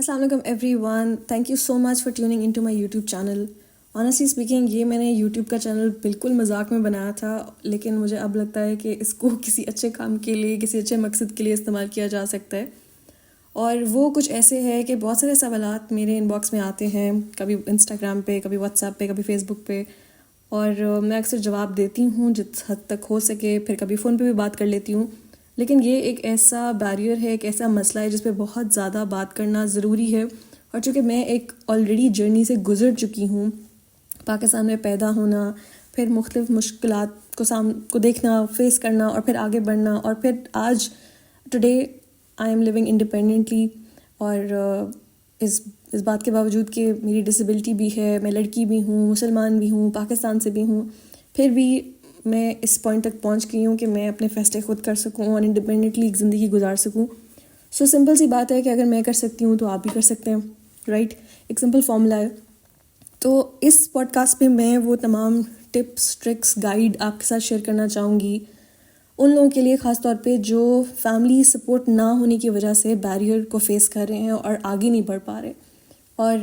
السلام علیکم everyone. Thank you so much for tuning in to my YouTube channel. Honestly speaking یہ میں نے یوٹیوب کا چینل بالکل مذاق میں بنایا تھا، لیکن مجھے اب لگتا ہے کہ اس کو کسی اچھے کام کے لیے، کسی اچھے مقصد کے لیے استعمال کیا جا سکتا ہے. اور وہ کچھ ایسے ہے کہ بہت سارے سوالات میرے ان باکس میں آتے ہیں، کبھی انسٹاگرام پہ، کبھی واٹس ایپ پہ، کبھی فیس بک پہ، اور میں اکثر جواب دیتی ہوں جس حد تک ہو سکے. پھر کبھی فون پہ بھی بات کر لیتی ہوں. لیکن یہ ایک ایسا بیریئر ہے، ایک ایسا مسئلہ ہے جس پہ بہت زیادہ بات کرنا ضروری ہے. اور چونکہ میں ایک آلریڈی جرنی سے گزر چکی ہوں، پاکستان میں پیدا ہونا، پھر مختلف مشکلات کو دیکھنا، فیس کرنا، اور پھر آگے بڑھنا، اور پھر آج today I am living independently. اور اس بات کے باوجود کہ میری ڈسیبلٹی بھی ہے، میں لڑکی بھی ہوں، مسلمان بھی ہوں، پاکستان سے بھی ہوں، پھر بھی میں اس پوائنٹ تک پہنچ گئی ہوں کہ میں اپنے فیصلے خود کر سکوں اور انڈیپینڈنٹلی ایک زندگی گزار سکوں. سو سمپل سی بات ہے کہ اگر میں کر سکتی ہوں تو آپ بھی کر سکتے ہیں، رائٹ؟ ایک سمپل فارمولا ہے. تو اس پوڈ کاسٹ پہ میں وہ تمام ٹپس، ٹرکس، گائیڈ آپ کے ساتھ شیئر کرنا چاہوں گی ان لوگوں کے لیے، خاص طور پہ جو فیملی سپورٹ نہ ہونے کی وجہ سے بیریئر کو فیس کر رہے ہیں اور آگے نہیں بڑھ پا رہے. اور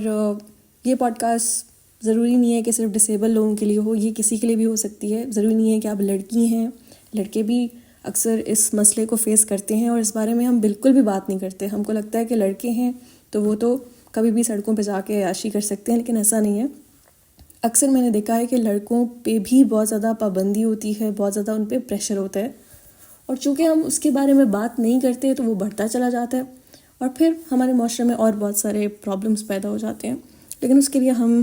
یہ پوڈ کاسٹ ضروری نہیں ہے کہ صرف ڈسیبل لوگوں کے لیے ہو، یہ کسی کے لیے بھی ہو سکتی ہے. ضروری نہیں ہے کہ آپ لڑکی ہیں، لڑکے بھی اکثر اس مسئلے کو فیس کرتے ہیں، اور اس بارے میں ہم بالکل بھی بات نہیں کرتے. ہم کو لگتا ہے کہ لڑکے ہیں تو وہ تو کبھی بھی سڑکوں پہ جا کے عیاشی کر سکتے ہیں، لیکن ایسا نہیں ہے. اکثر میں نے دیکھا ہے کہ لڑکوں پہ بھی بہت زیادہ پابندی ہوتی ہے، بہت زیادہ ان پہ پریشر ہوتا ہے، اور چونکہ ہم اس کے بارے میں بات نہیں کرتے تو وہ بڑھتا چلا جاتا ہے، اور پھر ہمارے معاشرے میں اور بہت سارے پرابلمس پیدا ہو جاتے ہیں. لیکن اس کے لیے ہم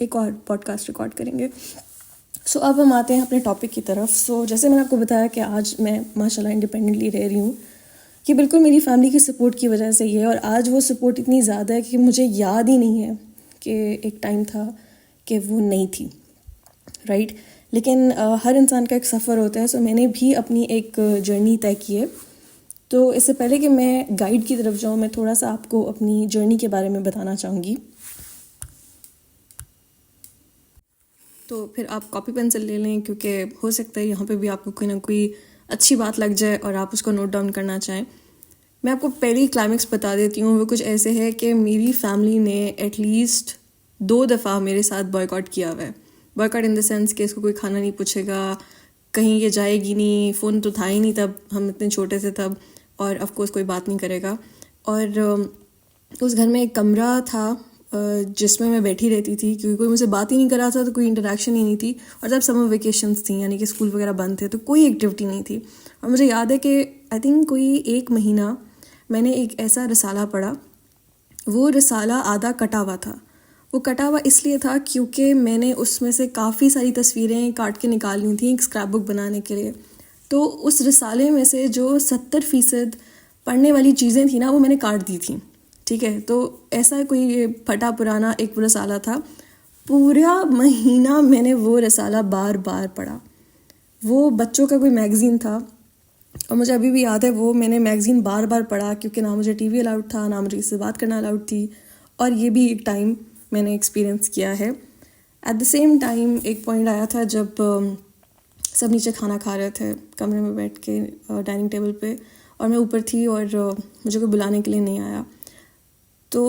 ایک اور پوڈ کاسٹ ریکارڈ کریں گے. سو اب ہم آتے ہیں اپنے ٹاپک کی طرف. سو جیسے میں نے آپ کو بتایا کہ آج میں ماشاء اللہ انڈیپینڈنٹلی رہ رہی ہوں، یہ بالکل میری فیملی کی سپورٹ کی وجہ سے ہی ہے. اور آج وہ سپورٹ اتنی زیادہ ہے کہ مجھے یاد ہی نہیں ہے کہ ایک ٹائم تھا کہ وہ نہیں تھی، رائٹ؟ لیکن ہر انسان کا ایک سفر ہوتا ہے. سو میں نے بھی اپنی ایک جرنی طے کی ہے. تو اس سے پہلے کہ میں گائیڈ کی طرف جاؤں، میں تھوڑا سا آپ کو اپنی جرنی کے بارے میں بتانا چاہوں گی. تو پھر آپ کاپی پینسل لے لیں، کیونکہ ہو سکتا ہے یہاں پہ بھی آپ کو کوئی نہ کوئی اچھی بات لگ جائے اور آپ اس کو نوٹ ڈاؤن کرنا چاہیں. میں آپ کو پہلی کلائمیکس بتا دیتی ہوں. وہ کچھ ایسے ہے کہ میری فیملی نے ایٹ لیسٹ 2 دفعہ میرے ساتھ بوائے کیا ہوا ہے. بوائے ان دا سینس کہ اس کو کوئی کھانا نہیں پوچھے گا، کہیں یہ جائے گی نہیں، فون تو تھا ہی نہیں تب، ہم اتنے چھوٹے تھے تب، اور آف کورس کوئی بات نہیں کرے گا. اور اس گھر میں ایک کمرہ تھا جس میں بیٹھی رہتی تھی، کیونکہ کوئی مجھ سے بات ہی نہیں کر رہا تھا تو کوئی انٹریکشن ہی نہیں تھی. اور جب سمر ویکیشنز تھیں، یعنی کہ اسکول وغیرہ بند تھے، تو کوئی ایکٹیویٹی نہیں تھی. اور مجھے یاد ہے کہ آئی تھنک کوئی 1 مہینہ میں نے ایک ایسا رسالہ پڑھا. وہ رسالہ آدھا کٹا ہوا تھا. وہ کٹا ہوا اس لیے تھا کیونکہ میں نے اس میں سے کافی ساری تصویریں کاٹ کے نکالنی تھیں ایک اسکریپ بک بنانے کے لیے. تو اس رسالے میں سے جو 70% پڑھنے والی چیزیں تھیں نا، وہ میں نے کاٹ دی تھیں، ٹھیک ہے؟ تو ایسا کوئی پھٹا پرانا ایک رسالہ تھا. پورا مہینہ میں نے وہ رسالہ بار بار پڑھا. وہ بچوں کا کوئی میگزین تھا، اور مجھے ابھی بھی یاد ہے وہ میں نے میگزین بار بار پڑھا، کیونکہ نہ مجھے ٹی وی الاؤڈ تھا، نہ مجھے کسی سے بات کرنا الاؤڈ تھی. اور یہ بھی ایک ٹائم میں نے ایکسپیرئنس کیا ہے. ایٹ دا سیم ٹائم ایک پوائنٹ آیا تھا جب سب نیچے کھانا کھا رہے تھے کمرے میں بیٹھ کے ڈائننگ ٹیبل پہ، اور میں اوپر تھی اور مجھے کوئی بلانے کے لیے نہیں آیا. تو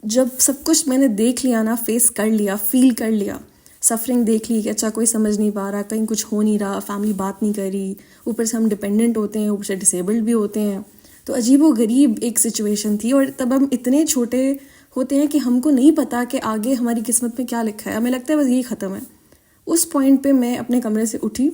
جب سب کچھ میں نے دیکھ لیا نا، فیس کر لیا، فیل کر لیا، سفرنگ دیکھ لی کہ اچھا کوئی سمجھ نہیں پا رہا، کہیں کچھ ہو نہیں رہا، فیملی بات نہیں کر رہی، اوپر سے ہم ڈپینڈنٹ ہوتے ہیں، اوپر سے ڈسیبلڈ بھی ہوتے ہیں، تو عجیب و غریب ایک سچویشن تھی. اور تب ہم اتنے چھوٹے ہوتے ہیں کہ ہم کو نہیں پتا کہ آگے ہماری قسمت میں کیا لکھا ہے. ہمیں لگتا ہے بس یہی ختم ہے. اس پوائنٹ پہ میں اپنے کمرے سے اٹھی،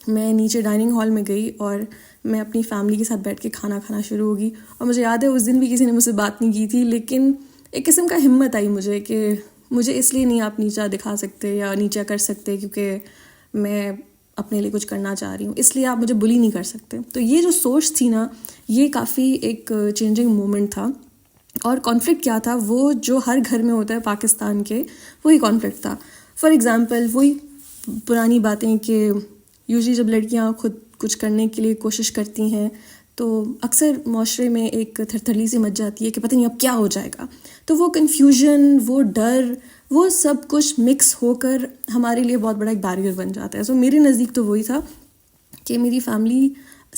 میں نیچے ڈائننگ ہال میں گئی، اور میں اپنی فیملی کے ساتھ بیٹھ کے کھانا کھانا شروع ہوگی. اور مجھے یاد ہے اس دن بھی کسی نے مجھ سے بات نہیں کی تھی، لیکن ایک قسم کا ہمت آئی مجھے کہ مجھے اس لیے نہیں آپ نیچا دکھا سکتے یا نیچا کر سکتے کیونکہ میں اپنے لیے کچھ کرنا چاہ رہی ہوں، اس لیے آپ مجھے بلی نہیں کر سکتے. تو یہ جو سوچ تھی نا، یہ کافی ایک چینجنگ مومنٹ تھا. اور کانفلکٹ کیا تھا؟ وہ جو ہر گھر میں ہوتا ہے پاکستان کے، وہی کانفلکٹ تھا. فار ایگزامپل وہی پرانی باتیں کہ یوزلی جب لڑکیاں خود کچھ کرنے کے لیے کوشش کرتی ہیں تو اکثر معاشرے میں ایک تھرتھلی سی مچ جاتی ہے کہ پتہ نہیں اب کیا ہو جائے گا. تو وہ کنفیوژن، وہ ڈر، وہ سب کچھ مکس ہو کر ہمارے لیے بہت بڑا ایک بیریئر بن جاتا ہے. سو میرے نزدیک تو وہی تھا کہ میری فیملی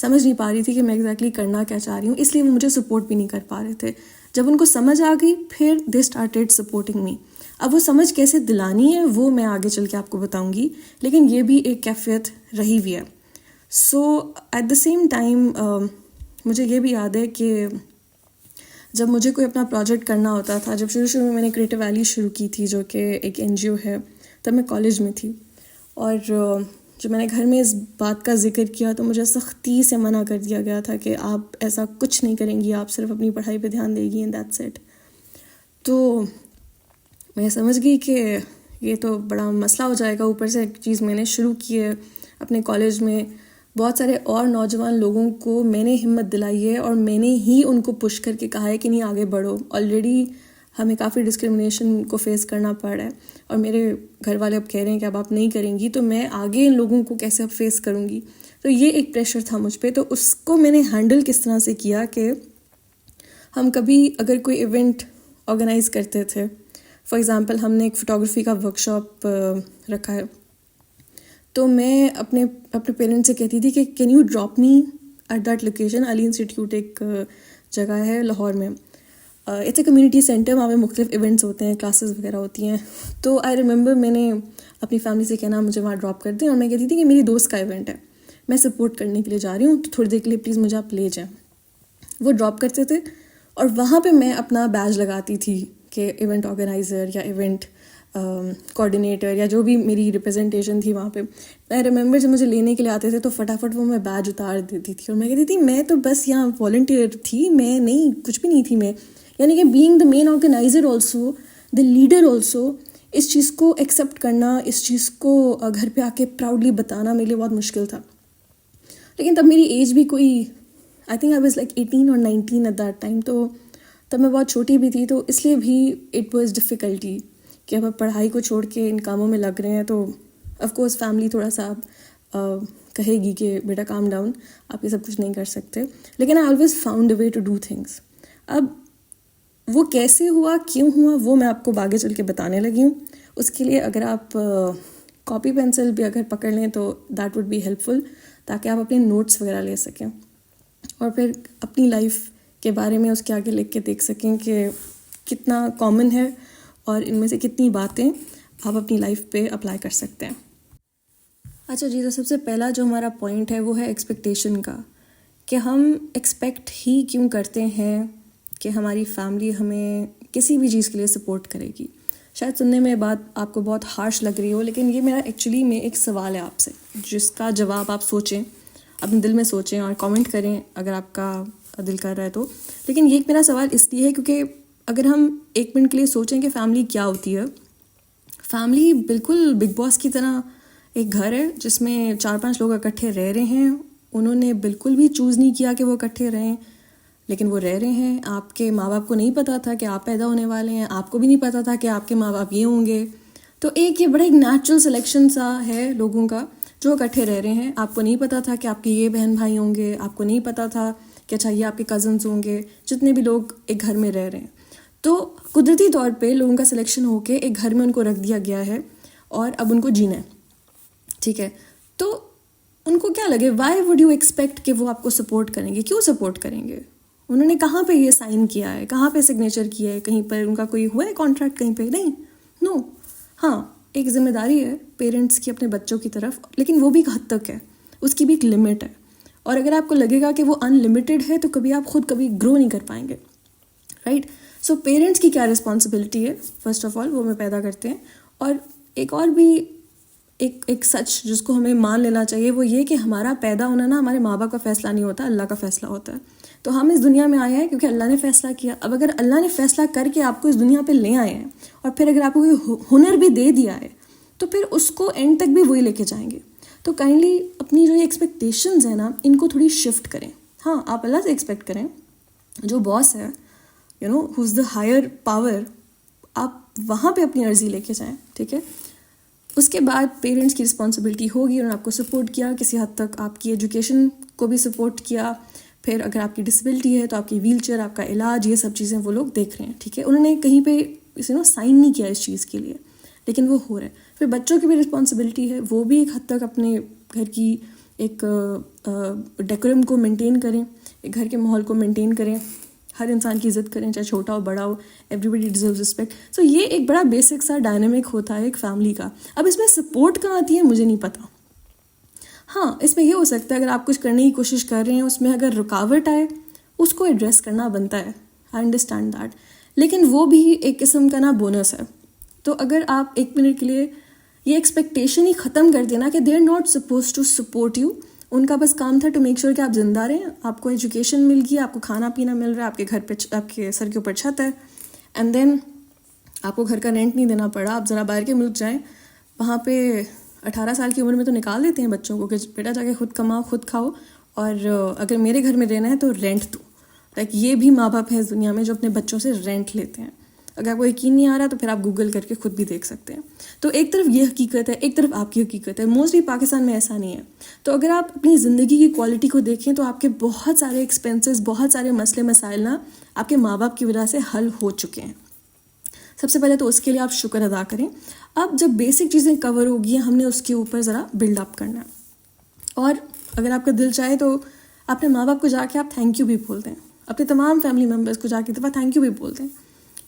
سمجھ نہیں پا رہی تھی کہ میں ایگزیکٹلی کرنا کیا چاہ رہی ہوں، اس لیے وہ مجھے سپورٹ بھی نہیں کر پا رہے تھے. جب ان کو سمجھ آ گئی پھر دے اسٹارٹیڈ سپورٹنگ می. اب وہ سمجھ کیسے دلانی ہے وہ میں آگے چل کے آپ کو بتاؤں گی، لیکن یہ بھی ایک کیفیت رہی ہوئی ہے. So at the same time مجھے یہ بھی یاد ہے کہ جب مجھے کوئی اپنا پروجیکٹ کرنا ہوتا تھا، جب شروع میں میں نے کریٹو ویلی شروع کی تھی جو کہ ایک NGO ہے، تب میں کالج میں تھی، اور جب میں نے گھر میں اس بات کا ذکر کیا تو مجھے سختی سے منع کر دیا گیا تھا کہ آپ ایسا کچھ نہیں کریں گی، آپ صرف اپنی پڑھائی پہ دھیان دے گی اینڈ دیٹس اٹ. تو میں سمجھ گئی کہ یہ تو بڑا مسئلہ ہو جائے گا. اوپر سے ایک چیز میں نے شروع کی ہے اپنے کالج میں، بہت سارے اور نوجوان لوگوں کو میں نے ہمت دلائی ہے اور میں نے ہی ان کو پش کر کے کہا ہے کہ نہیں آگے بڑھو. آلریڈی ہمیں کافی ڈسکرمنیشن کو فیس کرنا پڑ رہا ہے، اور میرے گھر والے اب کہہ رہے ہیں کہ اب آپ نہیں کریں گی تو میں آگے ان لوگوں کو کیسے اب فیس کروں گی. تو یہ ایک پریشر تھا مجھ پہ. تو اس کو میں نے ہینڈل کس طرح سے کیا کہ ہم کبھی اگر کوئی ایونٹ آرگنائز کرتے تھے، فار ایگزامپل ہم نے ایک فوٹوگرافی کا ورک شاپ رکھا ہے، تو میں اپنے پیرنٹس سے کہتی تھی کہ can you drop me at that location. Ali institute ایک جگہ ہے لاہور میں، اٹس اے کمیونٹی سینٹر، وہاں پہ مختلف ایونٹس ہوتے ہیں، کلاسز وغیرہ ہوتی ہیں. تو آئی ریممبر میں نے اپنی فیملی سے کہنا مجھے وہاں ڈراپ کر دیں، اور میں کہتی تھی کہ میری دوست کا ایونٹ ہے، میں سپورٹ کرنے کے لیے جا رہی ہوں، تو تھوڑی دیر کے لیے پلیز مجھے آپ لے جائیں. وہ ڈراپ کرتے تھے اور وہاں پہ میں اپنا بیج لگاتی تھی کہ ایونٹ آرگنائزر یا ایونٹ کوآرڈینیٹر یا جو بھی میری ریپرزنٹیشن تھی وہاں پہ. میں ریممبر جب مجھے لینے کے لیے آتے تھے تو فٹافٹ وہ میں بیج اتار دیتی تھی، اور میں کہتی تھی میں تو بس یہاں والنٹیئر تھی، میں نہیں، کچھ بھی نہیں تھی میں. یعنی کہ being the main organizer also, the leader also, اس چیز کو ایکسیپٹ کرنا، اس چیز کو گھر پہ آ کے پراؤڈلی بتانا میرے لیے بہت مشکل تھا. لیکن تب میری ایج بھی کوئی I think I was like 18 اور 19 ایٹ دیٹ ٹائم، تو تب میں بہت چھوٹی بھی تھی، تو اس لیے بھی اٹ واز ڈفیکلٹی کہ اب آپ پڑھائی کو چھوڑ کے ان کاموں میں لگ رہے ہیں. تو آف کورس فیملی تھوڑا سا کہے گی کہ بیٹا کام ڈاؤن، آپ یہ سب کچھ نہیں کر سکتے. لیکن I always found a way to do things. اب وہ کیسے ہوا، کیوں ہوا، وہ میں آپ کو آگے چل کے بتانے لگی ہوں. اس کے لیے اگر آپ کاپی پینسل بھی اگر پکڑ لیں تو دیٹ وڈ بی ہیلپ فل، تاکہ آپ اپنے نوٹس وغیرہ لے سکیں اور پھر اپنی لائف کے بارے میں اس کے آگے لکھ کے دیکھ سکیں کہ کتنا کامن ہے اور ان میں سے کتنی باتیں آپ اپنی لائف پہ اپلائی کر سکتے ہیں. اچھا جی، تو سب سے پہلا جو ہمارا پوائنٹ ہے وہ ہے ایکسپیکٹیشن کا، کہ ہم ایکسپیکٹ ہی کیوں کرتے ہیں کہ ہماری فیملی ہمیں کسی بھی چیز کے لیے سپورٹ کرے گی. شاید سننے میں بات آپ کو بہت ہارش لگ رہی ہو، لیکن یہ میرا ایکچولی میں ایک سوال ہے آپ سے، جس کا جواب آپ سوچیں، اپنے دل میں سوچیں اور کامنٹ کریں اگر آپ کا دل کر رہا ہے تو. لیکن یہ میرا سوال اس لیے ہے کیونکہ اگر ہم ایک منٹ کے لیے سوچیں کہ فیملی کیا ہوتی ہے، فیملی بالکل بگ باس کی طرح ایک گھر ہے جس میں 4-5 لوگ اکٹھے رہ رہے ہیں. انہوں نے بالکل بھی چوز نہیں کیا کہ وہ اکٹھے رہیں، لیکن وہ رہ رہے ہیں. آپ کے ماں باپ کو نہیں پتا تھا کہ آپ پیدا ہونے والے ہیں، آپ کو بھی نہیں پتا تھا کہ آپ کے ماں باپ یہ ہوں گے. تو ایک یہ بڑا ایک نیچرل سلیکشن سا ہے لوگوں کا جو اکٹھے رہ رہے ہیں. آپ کو نہیں پتا تھا کہ آپ کے یہ بہن بھائی ہوں گے، آپ کو نہیں پتا تھا کہ اچھا یہ آپ کے کزنس ہوں گے، جتنے بھی لوگ ایک گھر میں رہ رہے ہیں. تو قدرتی طور پہ لوگوں کا سلیکشن ہو کے ایک گھر میں ان کو رکھ دیا گیا ہے اور اب ان کو جینا ہے. ٹھیک ہے، تو ان کو کیا لگے، وائی وڈ یو ایکسپیکٹ کہ وہ آپ کو سپورٹ کریں گے؟ کیوں سپورٹ کریں گے؟ انہوں نے کہاں پہ یہ سائن کیا ہے، کہاں پہ سگنیچر کیا ہے؟ کہیں پر ان کا کوئی ہوا ہے کانٹریکٹ کہیں پہ؟ نہیں، نو. ہاں، ایک ذمہ داری ہے پیرنٹس کی اپنے بچوں کی طرف، لیکن وہ بھی ایک حد تک ہے، اس کی بھی ایک لمٹ ہے. اور اگر آپ کو لگے گا کہ وہ ان لمیٹیڈ ہے تو کبھی آپ خود کبھی گرو نہیں کر پائیں گے، رائٹ؟ سو پیرنٹس کی کیا رسپانسبلٹی ہے؟ فرسٹ آف آل وہ ہمیں پیدا کرتے ہیں. اور ایک اور بھی ایک سچ جس کو ہمیں مان لینا چاہیے وہ یہ کہ ہمارا پیدا ہونا نا ہمارے ماں باپ کا فیصلہ نہیں ہوتا، اللہ کا فیصلہ ہوتا ہے. تو ہم اس دنیا میں آئے ہیں کیونکہ اللہ نے فیصلہ کیا. اب اگر اللہ نے فیصلہ کر کے آپ کو اس دنیا پہ لے آئے ہیں اور پھر اگر آپ کو کوئی ہنر بھی دے دیا ہے تو پھر اس کو اینڈ تک بھی وہی لے کے جائیں گے. تو کائنڈلی اپنی جو یہ ایکسپیکٹیشنز ہیں نا ان کو تھوڑی شفٹ کریں. ہاں، آپ اللہ سے ایکسپیکٹ کریں، جو باس ہے ہو از دا ہائر پاور، آپ وہاں پہ اپنی عرضی لے کے جائیں. ٹھیک ہے، اس کے بعد پیرنٹس کی رسپانسبلٹی ہوگی، انہوں نے آپ کو سپورٹ کیا کسی حد تک، آپ کی ایجوکیشن کو بھی سپورٹ کیا. پھر اگر آپ کی ڈسیبلٹی ہے تو آپ کی ویل چیئر، آپ کا علاج، یہ سب چیزیں وہ لوگ دیکھ رہے ہیں. ٹھیک ہے، انہوں نے کہیں پہ سائن نہیں کیا اس چیز کے لیے، لیکن وہ ہو رہا ہے. پھر بچوں کی بھی رسپانسبلٹی ہے، وہ بھی ایک حد تک اپنے گھر کی ایک ڈیکورم کو مینٹین کریں، ایک گھر کے ماحول کو مینٹین کریں. ہر انسان کی عزت کریں، چاہے چھوٹا ہو بڑا ہو، ایوری بڈی ڈیزروز رسپیکٹ. سو یہ ایک بڑا بیسک سا ڈائنامک ہوتا ہے ایک فیملی کا. اب اس میں سپورٹ کہاں آتی ہے مجھے نہیں پتا. ہاں اس میں یہ ہو سکتا ہے اگر آپ کچھ کرنے کی کوشش کر رہے ہیں، اس میں اگر رکاوٹ آئے اس کو ایڈریس کرنا بنتا ہے. I understand that. لیکن وہ بھی ایک قسم کا نا بونس ہے. تو اگر آپ ایک منٹ کے لیے یہ ایکسپیکٹیشن ہی ختم کر دینا کہ they are not suppose to support you, ان کا بس کام تھا ٹو میک شیور کہ آپ زندہ رہیں، آپ کو ایجوکیشن مل گئی، آپ کو کھانا پینا مل رہا ہے، آپ کے گھر پہ آپ کے سر کے اوپر چھت ہے، اینڈ دین آپ کو گھر کا رینٹ نہیں دینا پڑا. آپ ذرا باہر کے ملک جائیں، وہاں پہ 18 سال کی عمر میں تو نکال دیتے ہیں بچوں کو کہ بیٹا جا کے خود کماؤ خود کھاؤ، اور اگر میرے گھر میں رہنا ہے تو رینٹ دو. لائک یہ بھی ماں باپ ہیں اس دنیا میں جو اپنے بچوں سے رینٹ لیتے ہیں. اگر آپ کو یقین نہیں آ رہا تو پھر آپ گوگل کر کے خود بھی دیکھ سکتے ہیں. تو ایک طرف یہ حقیقت ہے، ایک طرف آپ کی حقیقت ہے. موسٹلی پاکستان میں ایسا نہیں ہے. تو اگر آپ اپنی زندگی کی کوالٹی کو دیکھیں تو آپ کے بہت سارے ایکسپینسز، بہت سارے مسئلے مسائل نا آپ کے ماں باپ کی وجہ سے حل ہو چکے ہیں. سب سے پہلے تو اس کے لیے آپ شکر ادا کریں. اب جب بیسک چیزیں کور ہوگی ہیں، ہم نے اس کے اوپر ذرا بلڈ اپ کرنا ہے. اور اگر آپ کا دل چاہے تو اپنے ماں باپ کو جا کے آپ تھینک یو بھی بول دیں، اپنے تمام فیملی ممبرس کو جا کے دفعہ تھینک یو بھی بول دیں.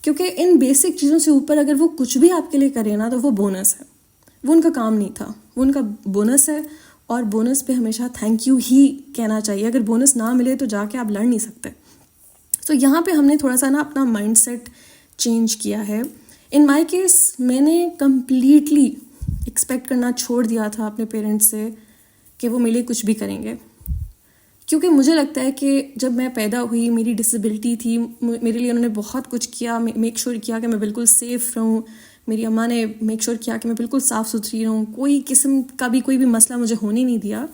کیونکہ ان بیسک چیزوں سے اوپر اگر وہ کچھ بھی آپ کے لیے کرے نا تو وہ بونس ہے. وہ ان کا کام نہیں تھا، وہ ان کا بونس ہے. اور بونس پہ ہمیشہ تھینک یو ہی کہنا چاہیے. اگر بونس نہ ملے تو جا کے آپ لڑ نہیں سکتے. تو یہاں پہ ہم نے تھوڑا سا نا اپنا مائنڈ سیٹ چینج کیا ہے. ان مائی کیس میں نے کمپلیٹلی ایکسپیکٹ کرنا چھوڑ دیا تھا اپنے پیرنٹس سے کہ وہ میرے لیے کچھ بھی کریں گے. کیونکہ مجھے لگتا ہے کہ جب میں پیدا ہوئی، میری ڈسیبلٹی تھی، میرے لیے انہوں نے بہت کچھ کیا، میک شور کیا کہ میں بالکل سیف رہوں. میری اماں نے میک شور کیا کہ میں بالکل صاف ستھری رہوں، کوئی قسم کا بھی کوئی بھی مسئلہ مجھے ہونے نہیں دیا.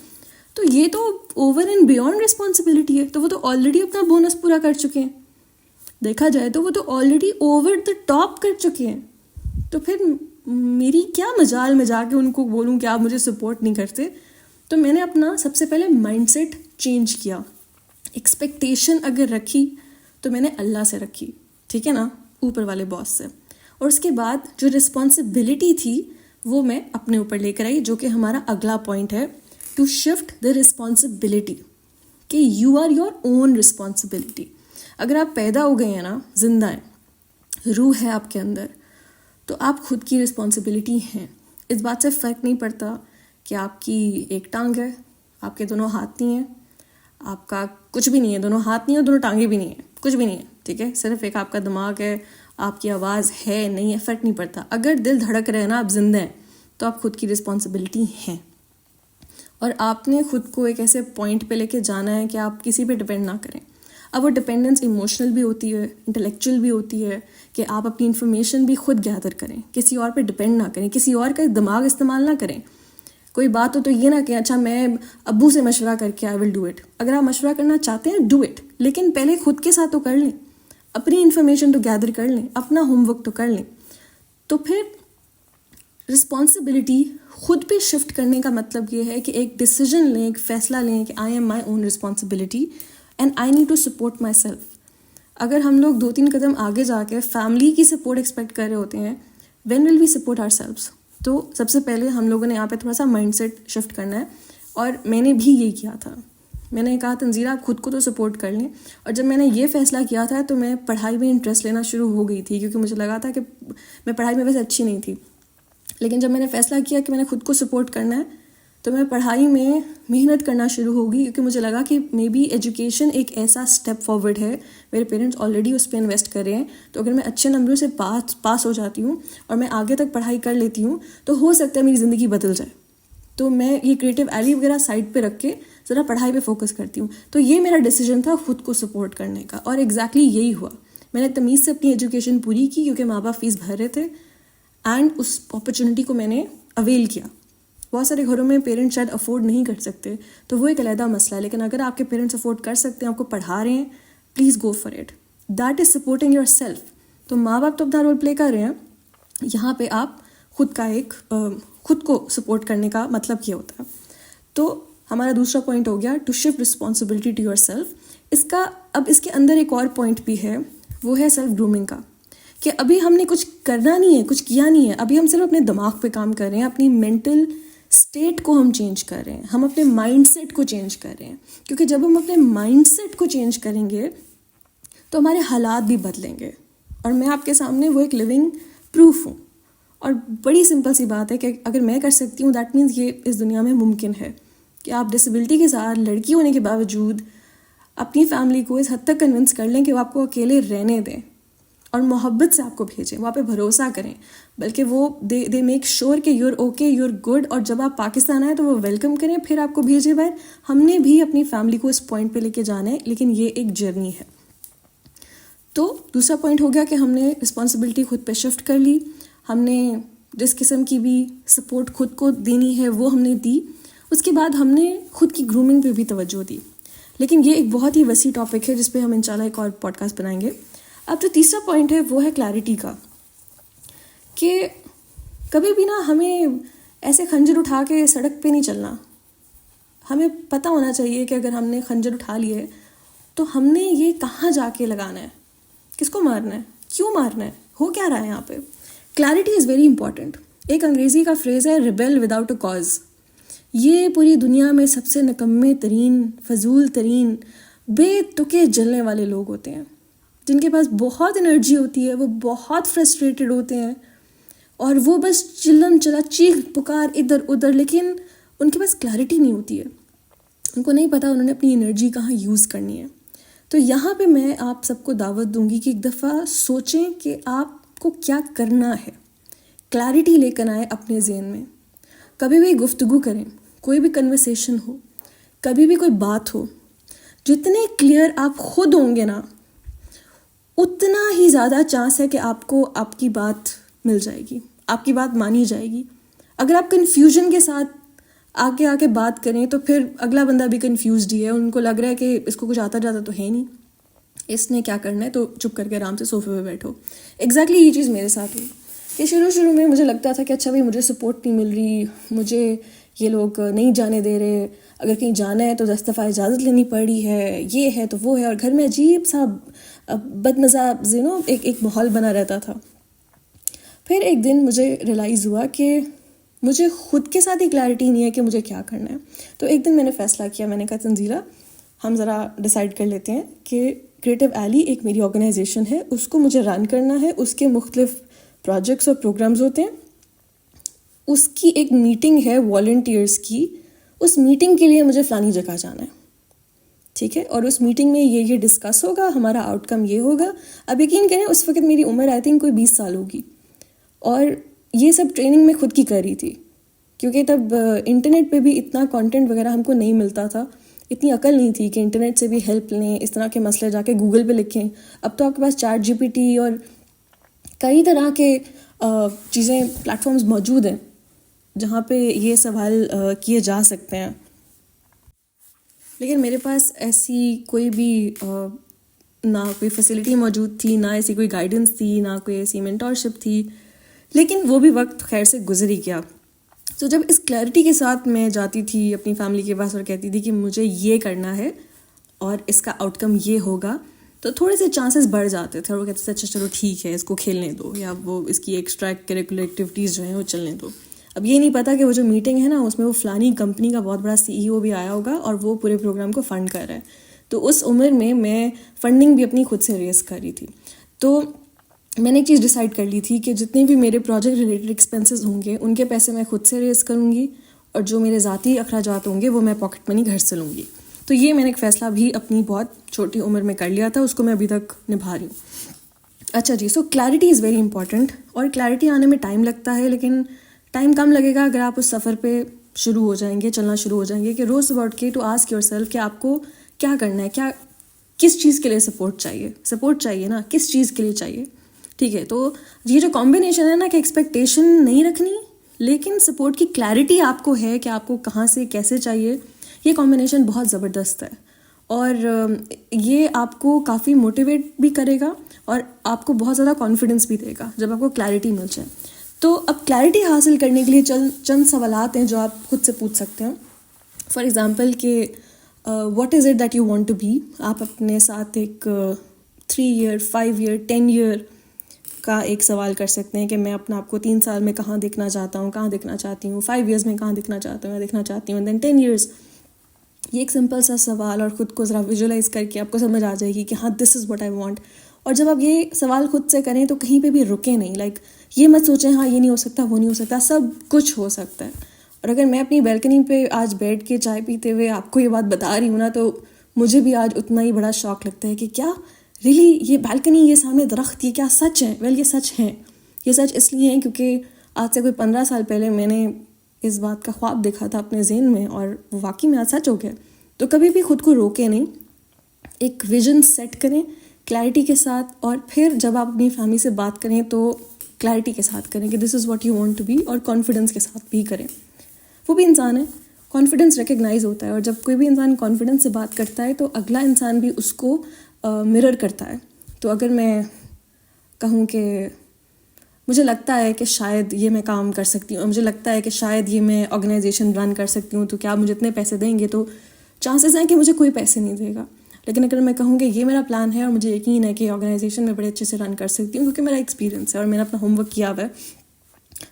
تو یہ تو اوور اینڈ بیونڈ رسپانسبلٹی ہے. تو وہ تو آلریڈی اپنا بونس پورا کر چکے ہیں. دیکھا جائے تو وہ تو آلریڈی اوور دا ٹاپ کر چکے ہیں. تو پھر میری کیا مجال میں جا کے ان کو بولوں کہ آپ مجھے سپورٹ نہیں کرتے. تو میں نے اپنا سب سے پہلے مائنڈ سیٹ چینج کیا. ایکسپیکٹیشن اگر رکھی تو میں نے اللہ سے رکھی، ٹھیک ہے نا، اوپر والے باس سے. اور اس کے بعد جو رسپانسبلٹی تھی وہ میں اپنے اوپر لے کر آئی، جو کہ ہمارا اگلا پوائنٹ ہے، ٹو شفٹ دا رسپانسبلٹی، کہ you are your own responsibility. اگر آپ پیدا ہو گئے ہیں نا، زندہ ہیں، روح ہے آپ کے اندر، تو آپ خود کی رسپانسبلٹی ہیں. اس بات سے فرق نہیں پڑتا کہ آپ کی ایک ٹانگ ہے، آپ کے دونوں ہاتھ نہیں ہیں، آپ کا کچھ بھی نہیں ہے، دونوں ہاتھ نہیں ہیں، دونوں ٹانگیں بھی نہیں ہیں، کچھ بھی نہیں ہے، ٹھیک ہے. صرف ایک آپ کا دماغ ہے، آپ کی آواز ہے نہیں ہے، فرق نہیں پڑتا. اگر دل دھڑک رہے نا، آپ زندہ ہیں، تو آپ خود کی رسپانسبلٹی ہیں. اور آپ نے خود کو ایک ایسے پوائنٹ پہ لے کے جانا ہے کہ آپ کسی پہ ڈپینڈ نہ کریں. اب وہ ڈپینڈنس ایموشنل بھی ہوتی ہے، انٹلیکچوئل بھی ہوتی ہے، کہ آپ اپنی انفارمیشن بھی خود گیدر کریں، کسی اور پہ ڈپینڈ نہ کریں، کسی اور کا دماغ استعمال نہ کریں. کوئی بات ہو تو یہ نہ کہ اچھا میں ابو سے مشورہ کر کے آئی ول ڈو اٹ. اگر آپ مشورہ کرنا چاہتے ہیں ڈو اٹ، لیکن پہلے خود کے ساتھ تو کر لیں، اپنی انفارمیشن تو گیدر کر لیں، اپنا ہوم ورک تو کر لیں. تو پھر رسپانسبلٹی خود پہ شفٹ کرنے کا مطلب یہ ہے کہ ایک ڈیسیجن لیں، ایک فیصلہ لیں کہ I am my own responsibility and I need to support myself. اگر ہم لوگ 2-3 قدم آگے جا کے فیملی کی سپورٹ ایکسپیکٹ کر رہے ہوتے ہیں، وین ول وی سپورٹ آور سیلفس؟ تو سب سے پہلے ہم لوگوں نے یہاں پہ تھوڑا سا مائنڈ سیٹ شفٹ کرنا ہے. اور میں نے بھی یہی کیا تھا. میں نے کہا تنزیرہ آپ خود کو تو سپورٹ کر لیں. اور جب میں نے یہ فیصلہ کیا تھا تو میں پڑھائی میں انٹرسٹ لینا شروع ہو گئی تھی، کیونکہ مجھے لگا تھا کہ میں پڑھائی میں ویسے اچھی نہیں تھی. لیکن جب میں نے فیصلہ کیا کہ میں نے خود کو سپورٹ کرنا ہے تو میں پڑھائی میں محنت کرنا شروع ہو گئی، کیونکہ مجھے لگا کہ مے بی ایجوکیشن ایک ایسا اسٹیپ فارورڈ ہے. میرے پیرنٹس آلریڈی اس پہ انویسٹ کر رہے ہیں، تو اگر میں اچھے نمبروں سے پاس ہو جاتی ہوں اور میں آگے تک پڑھائی کر لیتی ہوں تو ہو سکتا ہے میری زندگی بدل جائے. تو میں یہ کریٹو ایلی وغیرہ سائڈ پہ رکھ کے ذرا پڑھائی پہ فوکس کرتی ہوں. تو یہ میرا ڈیسیجن تھا خود کو سپورٹ کرنے کا، اور ایگزیکٹلی یہی ہوا. میں نے تمیز سے اپنی ایجوکیشن پوری کی کیونکہ ماں باپ فیس بھر رہے تھے، اینڈ اس اپرچونیٹی کو میں نے اویل کیا. بہت سارے گھروں میں پیرنٹس شاید افورڈ نہیں کر سکتے، تو وہ ایک علیحدہ مسئلہ ہے. لیکن اگر آپ کے پیرنٹس افورڈ کر سکتے ہیں، آپ کو پڑھا رہے ہیں، please go for it. That is supporting your self. تو ماں باپ تو اپنا رول پلے کر رہے ہیں، یہاں پہ آپ خود کو سپورٹ کرنے کا مطلب یہ ہوتا ہے. تو ہمارا دوسرا پوائنٹ ہو گیا to shift responsibility to yourself. اب اس کے اندر ایک اور پوائنٹ بھی ہے، وہ ہے سیلف گرومنگ کا. کہ ابھی ہم نے کچھ کرنا نہیں ہے، کچھ کیا نہیں ہے، ابھی ہم صرف اپنے دماغ پہ کام کر رہے ہیں، اپنی مینٹل اسٹیٹ کو ہم چینج کر رہے ہیں، ہم اپنے مائنڈ سیٹ کو چینج کر رہے ہیں. کیونکہ جب ہم اپنے مائنڈ سیٹ کو چینج کریں گے تو ہمارے حالات بھی بدلیں گے. اور میں آپ کے سامنے وہ ایک لیونگ پروف ہوں. اور بڑی سمپل سی بات ہے کہ اگر میں کر سکتی ہوں دیٹ مینس یہ اس دنیا میں ممکن ہے کہ آپ ڈسیبلٹی کے ساتھ لڑکی ہونے کے باوجود اپنی فیملی کو اس حد تک کنونس کر لیں کہ وہ آپ کو اکیلے رہنے دیں اور محبت سے آپ کو بھیجیں, وہاں پہ بھروسہ کریں, بلکہ وہ دے میک شیور کہ you are okay, you are good, اور جب آپ پاکستان آئیں تو وہ ویلکم کریں, پھر آپ کو بھیجیں باہر. ہم نے بھی اپنی فیملی کو اس پوائنٹ پہ لے کے جانا ہے, لیکن یہ ایک جرنی ہے. تو دوسرا پوائنٹ ہو گیا کہ ہم نے رسپانسبلٹی خود پہ شفٹ کر لی, ہم نے جس قسم کی بھی سپورٹ خود کو دینی ہے وہ ہم نے دی. اس کے بعد ہم نے خود کی گرومنگ پہ بھی توجہ دی. لیکن یہ ایک بہت ہی وسیع ٹاپک ہے جس پہ ہم انشاءاللہ ایک اور پوڈ کاسٹ بنائیں گے. اب جو تیسرا پوائنٹ ہے وہ ہے کلیئرٹی کا, کہ کبھی بھی نا ہمیں ایسے خنجر اٹھا کے سڑک پہ نہیں چلنا. ہمیں پتہ ہونا چاہیے کہ اگر ہم نے خنجر اٹھا لیے تو ہم نے یہ کہاں جا کے لگانا ہے, کس کو مارنا ہے, کیوں مارنا ہے, ہو کیا رہا ہے یہاں پہ. Clarity is very important. ایک انگریزی کا فریز ہے ریبیل وداؤٹ اے کاز. یہ پوری دنیا میں سب سے نکمے ترین, فضول ترین, بے تکے جلنے والے لوگ ہوتے ہیں, جن کے پاس بہت انرجی ہوتی ہے, وہ بہت فرسٹریٹڈ ہوتے ہیں اور وہ بس چلن چلا چیخ پکار ادھر ادھر, لیکن ان کے پاس کلیئرٹی نہیں ہوتی ہے. ان کو نہیں پتہ انہوں نے اپنی انرجی کہاں یوز کرنی ہے. تو یہاں پہ میں آپ سب کو دعوت دوں گی کہ ایک دفعہ سوچیں کہ آپ کو کیا کرنا ہے. کلیئرٹی لے کر آئیں اپنے ذہن میں. کبھی بھی گفتگو کریں, کوئی بھی کنورسیشن ہو, کبھی بھی کوئی بات ہو, جتنے کلیئر آپ خود ہوں گے نا اتنا ہی زیادہ چانس ہے کہ آپ کو آپ کی بات مل جائے گی, آپ کی بات مانی جائے گی. اگر آپ کنفیوژن کے ساتھ آگے بات کریں تو پھر اگلا بندہ بھی کنفیوزڈ ہی ہے, ان کو لگ رہا ہے کہ اس کو کچھ آتا جاتا تو ہے نہیں, اس نے کیا کرنا ہے, تو چپ کر کے آرام سے صوفے پہ بیٹھو. ایگزیکٹلی یہ چیز میرے ساتھ ہوئی کہ شروع میں مجھے لگتا تھا کہ اچھا بھائی مجھے سپورٹ نہیں مل رہی, مجھے یہ لوگ نہیں جانے دے رہے, اگر کہیں جانا ہے تو 10 دفعہ اجازت لینی پڑی ہے, یہ ہے تو وہ ہے, اور گھر میں عجیب سا بدمزہ ایک ماحول بنا رہتا تھا. پھر ایک دن مجھے ریئلائز ہوا کہ مجھے خود کے ساتھ ہی کلیئرٹی نہیں ہے کہ مجھے کیا کرنا ہے. تو ایک دن میں نے فیصلہ کیا, میں نے کہا تنزیلہ ہم ذرا ڈیسائیڈ کر لیتے ہیں کہ کریٹو ایلی ایک میری آرگنائزیشن ہے, اس کو مجھے رن کرنا ہے, اس کے مختلف پروجیکٹس اور پروگرامز ہوتے ہیں, اس کی ایک میٹنگ ہے والنٹیئرس کی, اس میٹنگ کے لیے مجھے فلانی جگہ جانا ہے, ٹھیک ہے, اور اس میٹنگ میں یہ ڈسکس ہوگا, ہمارا آؤٹ کم یہ ہوگا. اب یقین کریں اس وقت میری عمر آئی تھنک کوئی 20 سال ہوگی, اور یہ سب ٹریننگ میں خود کی کر رہی تھی, کیونکہ تب انٹرنیٹ پہ بھی اتنا کانٹینٹ وغیرہ ہم کو نہیں ملتا تھا, اتنی عقل نہیں تھی کہ انٹرنیٹ سے بھی ہیلپ لیں, اس طرح کے مسئلے جا کے گوگل پہ لکھیں. اب تو آپ کے پاس چیٹ GPT اور کئی طرح کے چیزیں پلیٹفارمز موجود ہیں جہاں پہ یہ سوال کیے جا سکتے ہیں. لیکن میرے پاس ایسی کوئی بھی نہ کوئی فیسلٹی موجود تھی, نہ ایسی کوئی گائیڈنس تھی, نہ کوئی ایسی مینٹورشپ تھی, لیکن وہ بھی وقت خیر سے گزر ہی گیا. تو جب اس کلیئرٹی کے ساتھ میں جاتی تھی اپنی فیملی کے پاس اور کہتی تھی کہ مجھے یہ کرنا ہے اور اس کا آؤٹ کم یہ ہوگا, تو تھوڑے سے چانسز بڑھ جاتے تھے, اور وہ کہتے تھے اچھا چلو ٹھیک ہے اس کو کھیلنے دو, یا وہ اس کی ایکسٹرا کریکولر ایکٹیویٹیز جو ہیں وہ چلنے دو. اب یہ نہیں پتا کہ وہ جو میٹنگ ہے نا اس میں وہ فلانی کمپنی کا بہت بڑا CEO بھی آیا ہوگا اور وہ پورے پروگرام کو فنڈ کر رہا ہے. تو اس عمر میں فنڈنگ بھی اپنی خود سے ریز کر رہی تھی. تو میں نے ایک چیز ڈیسائیڈ کر لی تھی کہ جتنے بھی میرے پروجیکٹ ریلیٹڈ ایکسپینسز ہوں گے ان کے پیسے میں خود سے ریز کروں گی, اور جو میرے ذاتی اخراجات ہوں گے وہ میں پاکٹ منی گھر سے لوں گی. تو یہ میں نے ایک فیصلہ بھی اپنی بہت چھوٹی عمر میں کر لیا تھا, اس کو میں ابھی تک نبھا رہی ہوں. اچھا جی, سو کلیئرٹی از ویری امپورٹنٹ, اور کلیئرٹی آنے میں ٹائم لگتا ہے, لیکن ٹائم کم لگے گا اگر آپ اس سفر پہ شروع ہو جائیں گے, چلنا شروع ہو جائیں گے کہ روز اباؤٹ کے ٹو آسک یور سیلف کہ آپ کو کیا کرنا ہے, کس چیز کے لیے سپورٹ چاہیے نا, کس چیز کے لیے چاہیے. ٹھیک ہے, تو یہ جو کمبینیشن ہے نا کہ ایکسپیکٹیشن نہیں رکھنی لیکن سپورٹ کی کلیئرٹی آپ کو ہے کہ آپ کو کہاں سے کیسے چاہیے, یہ کمبینیشن بہت زبردست ہے, اور یہ آپ کو کافی موٹیویٹ بھی کرے گا اور آپ کو بہت زیادہ کانفیڈنس بھی دے گا جب آپ کو کلیئرٹی مل جائے. تو اب کلیئرٹی حاصل کرنے کے لیے چند سوالات ہیں جو آپ خود سے پوچھ سکتے ہیں. فار ایگزامپل کہ what is it that you want to be. آپ اپنے ساتھ ایک 3 year 5 year 10 year کا ایک سوال کر سکتے ہیں کہ میں اپنا آپ کو 3 سال میں کہاں دیکھنا چاہتا ہوں, کہاں دیکھنا چاہتی ہوں, 5 years میں کہاں دیکھنا چاہتا ہوں, دیکھنا چاہتی ہوں, دین 10 years. یہ ایک سمپل سا سوال اور خود کو ذرا ویژولائز کر کے آپ کو سمجھ آ جائے گی کہ ہاں دس از واٹ آئی وانٹ. اور جب آپ یہ سوال خود سے کریں تو کہیں پہ بھی رکیں نہیں. لائک یہ مت سوچیں ہاں یہ نہیں ہو سکتا وہ نہیں ہو سکتا, سب کچھ ہو سکتا ہے. اور اگر میں اپنی بیلکنی پہ آج بیٹھ کے چائے پیتے ہوئے آپ کو یہ بات بتا رہی ہوں نا, تو مجھے بھی آج اتنا ہی بڑا شوق لگتا ہے کہ کیا ریلی یہ بالکنی, یہ سامنے درخت, یہ کیا سچ ہے؟ ویل یہ سچ ہے. یہ سچ اس لیے ہے کیونکہ آج سے کوئی 15 سال پہلے میں نے اس بات کا خواب دیکھا تھا اپنے ذہن میں, اور وہ واقعی میں آج سچ ہو گیا. تو کبھی بھی خود کو روکے نہیں, ایک ویژن سیٹ کریں کلیئرٹی کے ساتھ, اور پھر جب آپ اپنی فیملی سے بات کریں تو کلیئرٹی کے ساتھ کریں کہ this is what you want to be, اور کانفیڈنس کے ساتھ بھی کریں. وہ بھی انسان ہے, کانفیڈنس ریکگنائز ہوتا ہے, اور جب کوئی بھی انسان کانفیڈنس سے بات کرتا ہے تو اگلا انسان بھی اس کو مرر کرتا ہے. تو اگر میں کہوں کہ مجھے لگتا ہے کہ شاید یہ میں کام کر سکتی ہوں, اور مجھے لگتا ہے کہ شاید یہ میں آرگنائزیشن رن کر سکتی ہوں, تو کیا مجھے اتنے پیسے دیں گے؟ تو چانسز ہیں کہ مجھے کوئی پیسے نہیں دے گا. لیکن اگر میں کہوں کہ یہ میرا پلان ہے اور مجھے یقین ہے کہ آرگنائزیشن میں بڑے اچھے سے رن کر سکتی ہوں کیونکہ میرا ایکسپیرینس ہے اور میں نے اپنا ہوم ورک کیا ہوا ہے,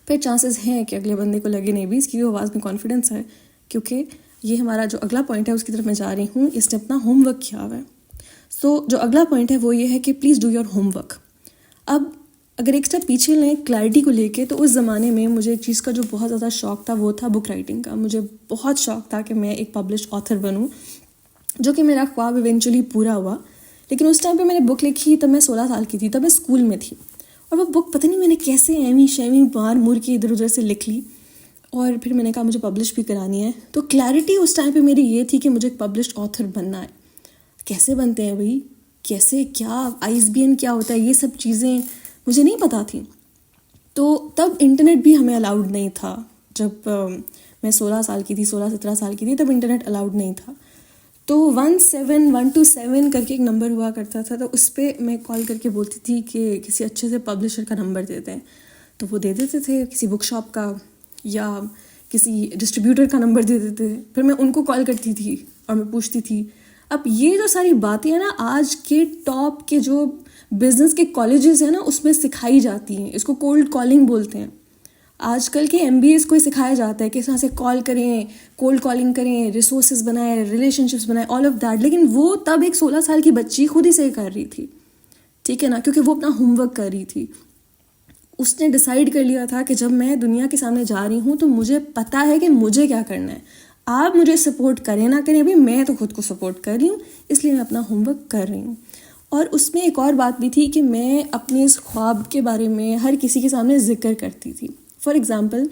پھر چانسز ہیں کہ اگلے بندے کو لگے نہیں بھی اس کی آواز میں کانفیڈنس ہے, کیونکہ یہ ہمارا جو اگلا پوائنٹ ہے اس کی طرف میں جا رہی ہوں, اس نے اپنا ہوم ورک کیا ہوا ہے. سو جو اگلا پوائنٹ ہے وہ یہ ہے کہ please do your home work. اب اگر ایک اسٹیپ پیچھے لیں کلیئرٹی کو لے کے, تو اس زمانے میں مجھے ایک چیز کا جو بہت زیادہ شوق تھا وہ تھا بک رائٹنگ کا. مجھے بہت شوق تھا کہ میں ایک پبلشڈ آتھر بنوں, جو کہ میرا خواب ایونچولی پورا ہوا. لیکن اس ٹائم پہ میں نے بک لکھی تب میں 16 سال کی تھی, تب میں اسکول میں تھی, اور وہ بک پتہ نہیں میں نے کیسے ایویں شیویں مار مور کے ادھر ادھر سے لکھ لی, اور پھر میں نے کہا مجھے پبلش بھی کرانی ہے. تو کلیئرٹی اس ٹائم پہ میری یہ تھی کہ مجھے ایک پبلشڈ آتھر بننا ہے. کیسے بنتے ہیں بھائی, کیسے, کیا ISBN کیا ہوتا ہے, یہ سب چیزیں مجھے نہیں پتہ تھیں. تو تب انٹرنیٹ بھی ہمیں الاؤڈ نہیں تھا. جب میں 16 سال کی تھی, 16-17 سال کی تھی, تب انٹرنیٹ الاؤڈ نہیں تھا. تو 17127 کر کے ایک نمبر ہوا کرتا تھا, تو اس پہ میں کال کر کے بولتی تھی کہ کسی اچھے سے پبلشر کا نمبر دیتے ہیں, تو وہ دے دیتے تھے, کسی بک شاپ کا یا کسی ڈسٹریبیوٹر کا نمبر دے دیتے تھے. پھر میں ان کو کال کرتی تھی اور میں پوچھتی تھی. اب یہ جو ساری باتیں ہیں نا, آج کے ٹاپ کے جو بزنس کے کالجز ہیں نا اس میں سکھائی جاتی ہیں. اس کو کولڈ کالنگ بولتے ہیں. آج کل کے MBAs کو سکھایا جاتا ہے کہ اس طرح سے کال کریں, کولڈ کالنگ کریں, ریسورسز بنائیں, ریلیشن شپس بنائیں, آل آف دیٹ. لیکن وہ تب ایک 16 سال کی بچی خود ہی سے کر رہی تھی, ٹھیک ہے نا, کیونکہ وہ اپنا ہوم ورک کر رہی تھی. اس نے ڈیسائیڈ کر لیا تھا کہ جب میں دنیا کے سامنے جا رہی ہوں تو مجھے پتہ ہے کہ مجھے کیا کرنا ہے. آپ مجھے سپورٹ کریں نہ کریں, ابھی میں تو خود کو سپورٹ کر رہی ہوں, اس لیے میں اپنا ہوم ورک کر رہی ہوں. اور اس میں ایک اور بات بھی تھی کہ میں اپنے اس خواب کے بارے میں ہر کسی کے سامنے ذکر کرتی تھی. فار ایگزامپل,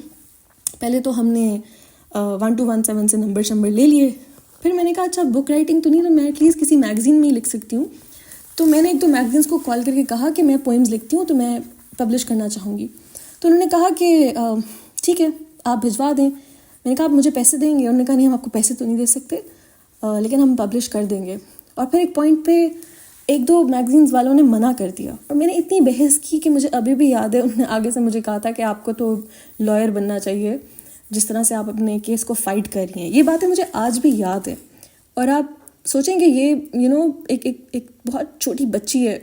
پہلے تو ہم نے 1217 سے نمبر لے لیے. پھر میں نے کہا اچھا بک رائٹنگ تو نہیں, تو میں ایٹ لیسٹ کسی میگزین میں ہی لکھ سکتی ہوں. تو میں نے 1-2 میگزینس کو کال کر کے کہا کہ میں پوئمز لکھتی ہوں, تو میں پبلش کرنا چاہوں گی. تو انہوں نے کہا کہ ٹھیک ہے آپ بھجوا دیں. میں نے کہا آپ مجھے پیسے دیں گے؟ انہوں نے کہا نہیں ہم آپ کو پیسے تو نہیں دے سکتے, لیکن ہم پبلش کر دیں گے. اور پھر ایک پوائنٹ پہ 1-2 میگزینس والوں نے منع کر دیا, اور میں نے اتنی بحث کی کہ مجھے ابھی بھی یاد ہے. انہوں نے آگے سے مجھے کہا تھا کہ آپ کو تو لائر بننا چاہیے, جس طرح سے آپ اپنے کیس کو فائٹ کر رہی ہیں. یہ باتیں مجھے آج بھی یاد ہیں. اور آپ سوچیں کہ یہ ایک بہت چھوٹی بچی ہے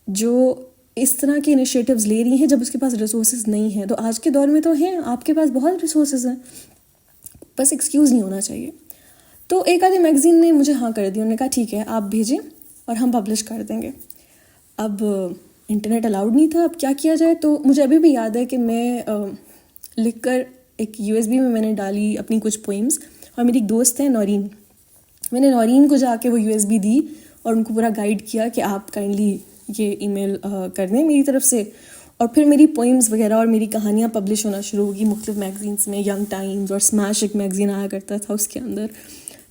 جو اس طرح کے انیشیٹوز لے رہی ہیں جب اس کے پاس ریسورسز نہیں ہیں. تو آج کے دور میں تو ہیں, آپ کے پاس بہت ریسورسز ہیں, بس ایکسکیوز نہیں ہونا چاہیے. تو ایک آدھے میگزین نے مجھے ہاں کر دی. انہوں نے کہا ٹھیک ہے آپ بھیجیں اور ہم پبلش کر دیں گے. اب انٹرنیٹ الاؤڈ نہیں تھا, اب کیا کیا جائے. تو مجھے ابھی بھی یاد ہے کہ میں لکھ کر ایک USB میں نے ڈالی اپنی کچھ پوئمز, اور میری ایک دوست ہے نورین, میں نے نورین کو جا کے وہ USB دی اور ان کو پورا گائیڈ کیا کہ آپ کائنڈلی یہ ای میل کر دیں میری طرف سے. اور پھر میری پوئمز وغیرہ اور میری کہانیاں پبلش ہونا شروع ہوگی مختلف میگزینس میں. ینگ ٹائمز اور اسمیش ایک میگزین آیا کرتا تھا اس کے اندر.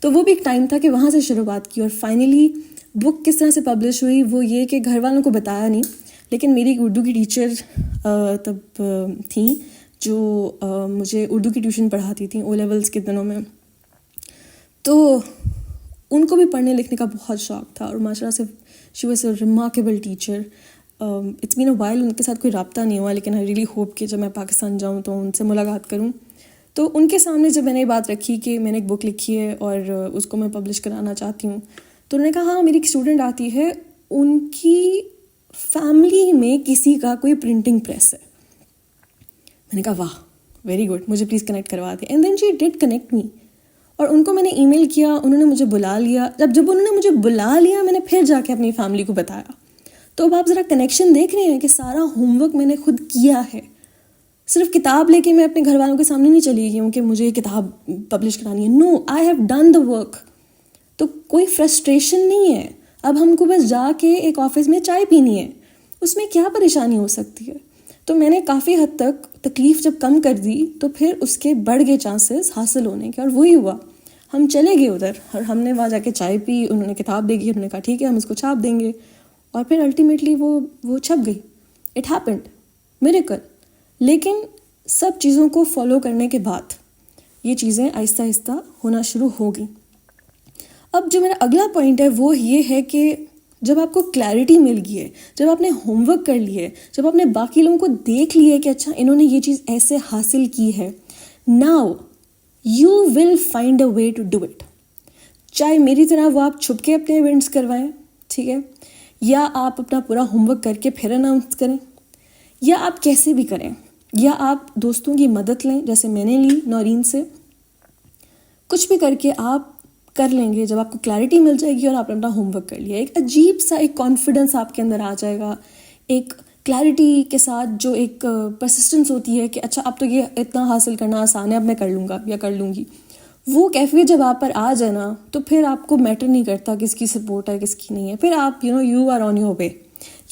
تو وہ بھی ایک ٹائم تھا کہ وہاں سے شروعات کی. اور فائنلی بک کس طرح سے پبلش ہوئی وہ یہ کہ گھر والوں کو بتایا نہیں, لیکن میری ایک اردو کی ٹیچر تب تھیں جو مجھے اردو کی ٹیوشن پڑھاتی تھیں او لیولس کے دنوں میں. تو ان کو بھی پڑھنے لکھنے کا بہت شوق تھا, اور ماشاء اللہ سے she was a remarkable teacher. It's been a while ان کے ساتھ کوئی رابطہ نہیں ہوا, لیکن آئی ریئلی ہوپ کہ جب میں پاکستان جاؤں تو ان سے ملاقات کروں. تو ان کے سامنے جب میں نے یہ بات رکھی کہ میں نے ایک بک لکھی ہے اور اس کو میں پبلش کرانا چاہتی ہوں, تو انہوں نے کہا ہاں میری ایک اسٹوڈنٹ آتی ہے, ان کی فیملی میں کسی کا کوئی پرنٹنگ پریس ہے. میں نے کہا واہ ویری گڈ, مجھے پلیز کنیکٹ کروا دیں. اینڈ دین شی ڈڈ کنیکٹ می. اور ان کو میں نے ای میل کیا, انہوں نے مجھے بلا لیا. جب انہوں نے مجھے بلا لیا, میں نے پھر جا کے اپنی فیملی کو بتایا. تو اب آپ ذرا کنیکشن دیکھ رہے ہیں کہ سارا ہوم ورک میں نے خود کیا ہے. صرف کتاب لے کے میں اپنے گھر والوں کے سامنے نہیں چلی گئی ہوں کہ مجھے یہ کتاب پبلش کرانی ہے. No, I have done the work. تو کوئی فرسٹریشن نہیں ہے. اب ہم کو بس جا کے ایک آفس میں چائے پینی ہے, اس میں کیا پریشانی ہو سکتی ہے. تو میں نے کافی حد تک تکلیف جب کم کر دی تو پھر اس کے بڑھ گئے چانسز حاصل ہونے کے, اور وہی ہوا. ہم چلے گئے ادھر اور ہم نے وہاں جا کے چائے پی, انہوں نے کتاب دے گی, ہم نے کہا ٹھیک ہے ہم اس کو چھاپ دیں گے, اور پھر الٹیمیٹلی وہ چھپ گئی. It happened, miracle. لیکن سب چیزوں کو فالو کرنے کے بعد یہ چیزیں آہستہ آہستہ ہونا شروع ہو گئیں. اب جو میرا اگلا پوائنٹ ہے وہ یہ ہے کہ جب آپ کو کلیئرٹی مل گئی ہے, جب آپ نے ہوم ورک کر لی ہے, جب آپ نے باقی لوگوں کو دیکھ لی ہے کہ اچھا انہوں نے یہ چیز ایسے حاصل کی ہے, now you will find a way to do it. چاہے میری طرح وہ آپ چھپ کے اپنے ایونٹس کروائیں, ٹھیک ہے, یا آپ اپنا پورا ہوم ورک کر کے پھر اناؤنس کریں, یا آپ کیسے بھی کریں, یا آپ دوستوں کی مدد لیں جیسے میں نے لی نورین سے. کچھ بھی کر کے آپ کر لیں گے. جب آپ کو کلیئرٹی مل جائے گی اور آپ نے اپنا ہوم ورک کر لیا, ایک عجیب سا ایک کانفیڈنس آپ کے اندر آ جائے گا, ایک کلیئرٹی کے ساتھ جو ایک پرسسٹنس ہوتی ہے کہ اچھا اب تو یہ اتنا حاصل کرنا آسان ہے, اب میں کر لوں گا یا کر لوں گی. وہ کیفیت جب آپ پر آ جائے نا تو پھر آپ کو میٹر نہیں کرتا کس کی سپورٹ ہے کس کی نہیں ہے. پھر آپ you are on your way.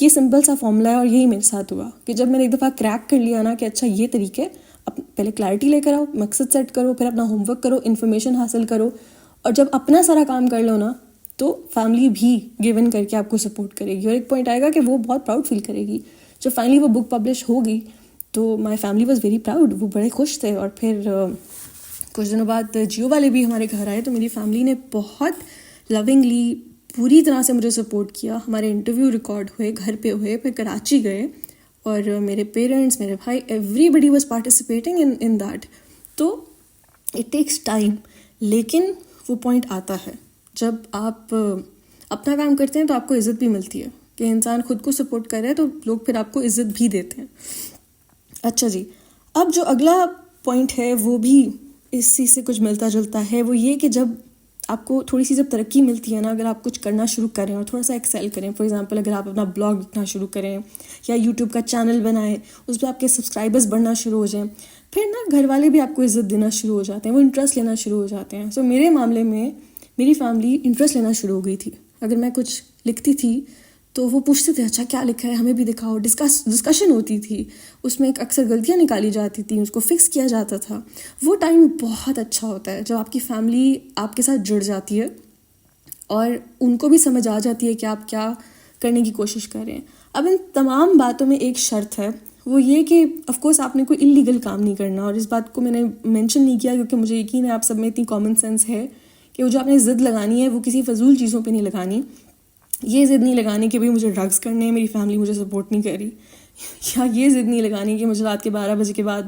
یہ سمپل سا فارمولا ہے, اور یہی میرے ساتھ ہوا کہ جب میں نے ایک دفعہ کریک کر لیا نا کہ اچھا یہ طریقے, اب پہلے کلیئرٹی لے کر آؤ, مقصد سیٹ کرو, پھر اپنا ہوم ورک کرو, انفارمیشن حاصل کرو, اور جب اپنا سارا کام کر لو نا تو فیملی بھی گیو ان کر کے آپ کو سپورٹ کرے گی. اور ایک پوائنٹ آئے گا کہ وہ بہت پراؤڈ فیل کرے گی. جب فائنلی وہ بک پبلش ہو گئی تو my family was very proud, وہ بڑے خوش تھے. اور پھر کچھ دنوں بعد جیو والے بھی ہمارے گھر آئے, تو میری فیملی نے بہت لونگلی پوری طرح سے مجھے سپورٹ کیا. ہمارے انٹرویو ریکارڈ ہوئے, گھر پہ ہوئے, پھر کراچی گئے, اور میرے پیرنٹس, میرے بھائی, everybody was participating in that. تو اٹ ٹیکس ٹائم, لیکن وہ پوائنٹ آتا ہے جب آپ اپنا کام کرتے ہیں تو آپ کو عزت بھی ملتی ہے کہ انسان خود کو سپورٹ کر رہا ہے, تو لوگ پھر آپ کو عزت بھی دیتے ہیں. اچھا جی, اب جو اگلا پوائنٹ ہے وہ بھی اس چیز سے کچھ ملتا جلتا ہے. وہ یہ کہ جب آپ کو تھوڑی سی جب ترقی ملتی ہے نا, اگر آپ کچھ کرنا شروع کریں اور تھوڑا سا ایکسیل کریں, فار ایگزامپل اگر آپ اپنا بلاگ لکھنا شروع کریں یا یوٹیوب کا چینل بنائیں, اس پہ آپ کے سبسکرائبرز بڑھنا شروع ہو جائیں, پھر نا گھر والے بھی آپ کو عزت دینا شروع ہو جاتے ہیں, وہ انٹرسٹ لینا شروع ہو جاتے ہیں. سو میرے معاملے میں میری فیملی انٹرسٹ لینا شروع ہو گئی تھی. اگر میں کچھ لکھتی تھی تو وہ پوچھتے تھے اچھا کیا لکھا ہے, ہمیں بھی دکھاؤ. ڈسکشن ہوتی تھی, اس میں اکثر غلطیاں نکالی جاتی تھیں, اس کو فکس کیا جاتا تھا. وہ ٹائم بہت اچھا ہوتا ہے جب آپ کی فیملی آپ کے ساتھ جڑ جاتی ہے اور ان کو بھی سمجھ آ جاتی ہے کہ آپ کیا کرنے کی کوشش کر رہے ہیں. اب ان تمام باتوں میں ایک شرط ہے, وہ یہ کہ آف کورس آپ نے کوئی انلیگل کام نہیں کرنا. اور اس بات کو میں نے مینشن نہیں کیا کیونکہ مجھے یقین ہے آپ سب میں اتنی کامن سینس ہے کہ وہ جو آپ نے ضد لگانی ہے وہ کسی فضول چیزوں پہ نہیں لگانی. یہ ضد نہیں لگانی کہ بھائی مجھے ڈرگس کرنے ہیں, میری فیملی مجھے سپورٹ نہیں کر رہی, یا یہ ضد نہیں لگانی کہ مجھے رات کے 12 بجے کے بعد